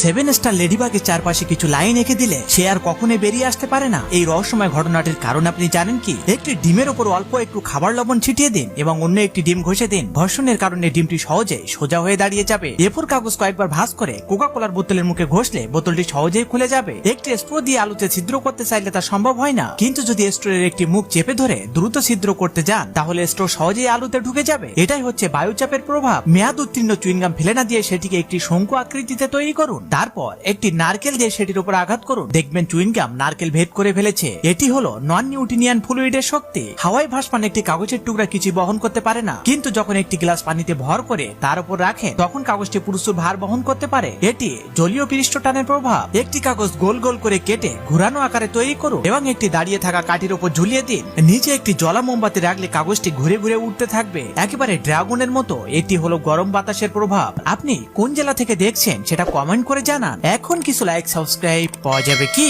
Seven star লেডিবাগের চারপাশে কিছু line এঁকে দিলে সে আর কখনোই বেরিয়ে আসতে পারে না। এই রহস্যময় ঘটনাটির কারণ আপনি জানেন কি? একটি ডিমের উপর অল্প একটু খাবার লবণ ছিটিয়ে দিন এবং অন্য একটি ডিম ঘষে দিন। ঘর্ষণের কারণে ডিমটি সহজে সোজা হয়ে দাঁড়িয়ে যাবে। এরপর কাগজ কয়েকবার ভাঁজ করে কোকা কোলার বোতলের মুখে ঘষলে বোতলটি সহজেই খুলে যাবে। একটি স্ট্রো দিয়ে আলুতে ছিদ্র করতে চাইলে তা সম্ভব হয় না, কিন্তু যদি স্ট্রোর একটি মুখ চেপে ধরে দ্রুত ছিদ্র করতে যান তাহলে স্ট্রো সহজেই আলুতে ঢুকে যাবে। এটাই হচ্ছে বায়ুচাপের প্রভাব। মেয়াদ উত্তীর্ণ চুইংগাম ফেলে না দিয়ে সেটিকে একটি শঙ্কু আকৃতিতে তৈরি করুন। তারপর একটি নারকেল দিয়ে সেটির উপর আঘাত করুন, দেখবেন চুইংগাম নারকেল ভেদ করে ফেলেছে। এটি হলো নন নিউট্রিনিয়ান ফ্লুইডের শক্তি। হাওয়ায় ভাসমান একটি কাগজের টুকরা কিছু বহন করতে পারে না, কিন্তু যখন একটি গ্লাস পানিতে ভর করে তার উপর রাখেন তখন কাগজটি প্রচুর ভার বহন করতে পারে। এটি জলীয় পৃষ্ঠটানের প্রভাব। একটি কাগজ গোল গোল করে কেটে ঘুরানো আকারে তৈরি করুন এবং একটি দাঁড়িয়ে থাকা কাঠির উপর ঝুলিয়ে দিন। নিচে একটি জ্বলা মোমবাতি রাখলে কাগজটি ঘুরে ঘুরে উঠতে থাকবে, একেবারে ড্রাগনের মতো। এটি হলো গরম বাতাসের প্রভাব। আপনি কোন জেলা থেকে দেখছেন সেটা কমেন্ট করে জানান। এখন কিছু লাইক সাবস্ক্রাইব পাওয়া যাবে কি?